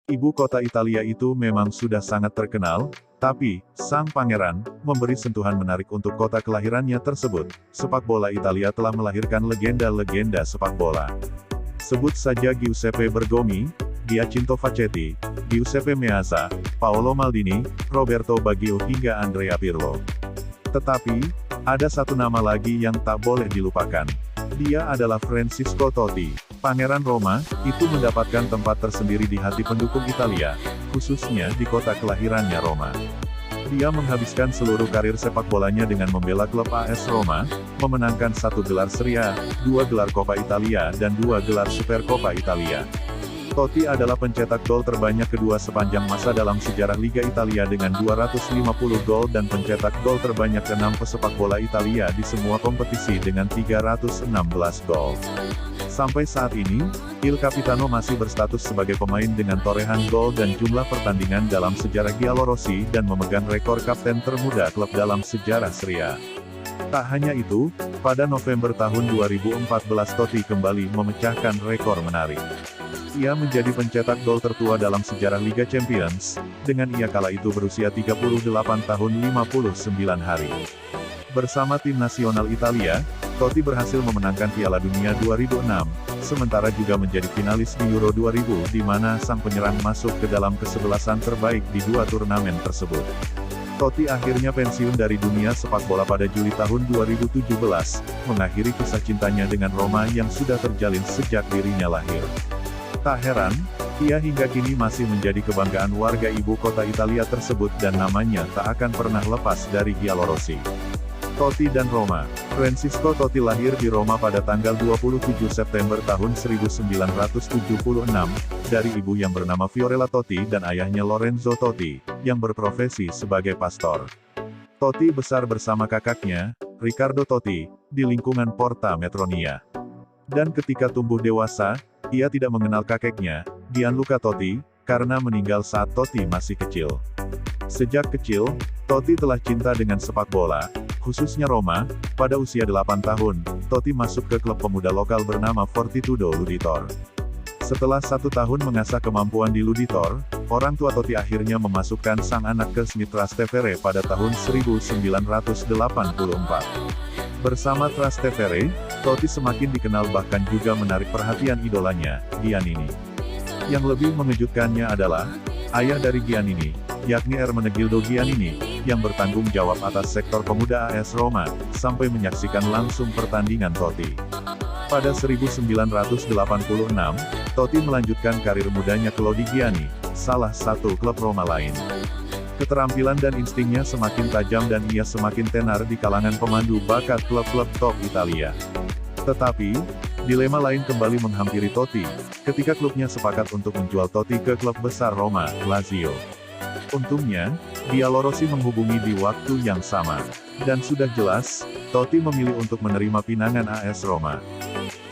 Ibu kota Italia itu memang sudah sangat terkenal, tapi, sang pangeran, memberi sentuhan menarik untuk kota kelahirannya tersebut. Sepak bola Italia telah melahirkan legenda-legenda sepak bola. Sebut saja Giuseppe Bergomi, Giacinto Facchetti, Giuseppe Meazza, Paolo Maldini, Roberto Baggio hingga Andrea Pirlo. Tetapi, ada satu nama lagi yang tak boleh dilupakan. Dia adalah Francesco Totti. Pangeran Roma, itu mendapatkan tempat tersendiri di hati pendukung Italia, khususnya di kota kelahirannya Roma. Dia menghabiskan seluruh karir sepak bolanya dengan membela klub AS Roma, memenangkan 1 gelar Serie A, 2 gelar Coppa Italia dan 2 gelar Supercoppa Italia. Totti adalah pencetak gol terbanyak kedua sepanjang masa dalam sejarah Liga Italia dengan 250 gol dan pencetak gol terbanyak ke-6 pesepak bola Italia di semua kompetisi dengan 316 gol. Sampai saat ini, Il Capitano masih berstatus sebagai pemain dengan torehan gol dan jumlah pertandingan dalam sejarah Giallorossi dan memegang rekor kapten termuda klub dalam sejarah Serie A. Tak hanya itu, pada November tahun 2014 Totti kembali memecahkan rekor menarik. Ia menjadi pencetak gol tertua dalam sejarah Liga Champions, dengan ia kala itu berusia 38 tahun 59 hari. Bersama tim nasional Italia, Totti berhasil memenangkan Piala Dunia 2006, sementara juga menjadi finalis di Euro 2000 di mana sang penyerang masuk ke dalam kesebelasan terbaik di 2 turnamen tersebut. Totti akhirnya pensiun dari dunia sepak bola pada Juli tahun 2017, mengakhiri kisah cintanya dengan Roma yang sudah terjalin sejak dirinya lahir. Tak heran, ia hingga kini masih menjadi kebanggaan warga ibu kota Italia tersebut dan namanya tak akan pernah lepas dari Giallorossi. Totti dan Roma. Francesco Totti lahir di Roma pada tanggal 27 September tahun 1976, dari ibu yang bernama Fiorella Totti dan ayahnya Lorenzo Totti, yang berprofesi sebagai pastor. Totti besar bersama kakaknya, Riccardo Totti, di lingkungan Porta Metronia. Dan ketika tumbuh dewasa, ia tidak mengenal kakeknya, Gianluca Totti, karena meninggal saat Totti masih kecil. Sejak kecil, Totti telah cinta dengan sepak bola, khususnya Roma. Pada usia 8 tahun, Totti masuk ke klub pemuda lokal bernama Fortitudo Luditore. Setelah 1 tahun mengasah kemampuan di Luditore, orang tua Totti akhirnya memasukkan sang anak ke Smith Trastevere pada tahun 1984. Bersama Trastevere, Totti semakin dikenal bahkan juga menarik perhatian idolanya, Giannini. Yang lebih mengejutkannya adalah, ayah dari Giannini, yakni Ermenegildo Giannini, yang bertanggung jawab atas sektor pemuda AS Roma, sampai menyaksikan langsung pertandingan Totti. Pada 1986, Totti melanjutkan karir mudanya ke Lodigiani, salah satu klub Roma lain. Keterampilan dan instingnya semakin tajam dan ia semakin tenar di kalangan pemandu bakat klub-klub top Italia. Tetapi, dilema lain kembali menghampiri Totti, ketika klubnya sepakat untuk menjual Totti ke klub besar Roma, Lazio. Untungnya, Giallorossi menghubungi di waktu yang sama. Dan sudah jelas, Totti memilih untuk menerima pinangan AS Roma.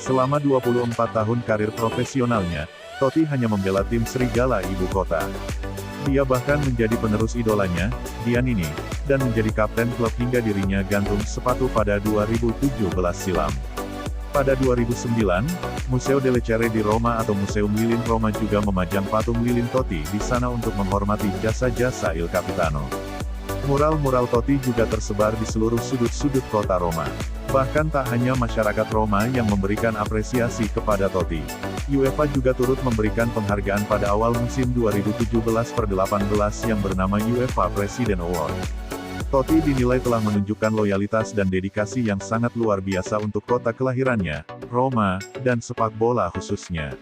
Selama 24 tahun karir profesionalnya, Totti hanya membela tim Serigala ibu kota. Dia bahkan menjadi penerus idolanya, Giannini, dan menjadi kapten klub hingga dirinya gantung sepatu pada 2017 silam. Pada 2009, Museo delle Cere di Roma atau Museum Lilin Roma juga memajang patung lilin Totti di sana untuk menghormati jasa-jasa Il Capitano. Mural-mural Totti juga tersebar di seluruh sudut-sudut kota Roma. Bahkan tak hanya masyarakat Roma yang memberikan apresiasi kepada Totti. UEFA juga turut memberikan penghargaan pada awal musim 2017-18 yang bernama UEFA President Award. Totti dinilai telah menunjukkan loyalitas dan dedikasi yang sangat luar biasa untuk kota kelahirannya, Roma, dan sepak bola khususnya.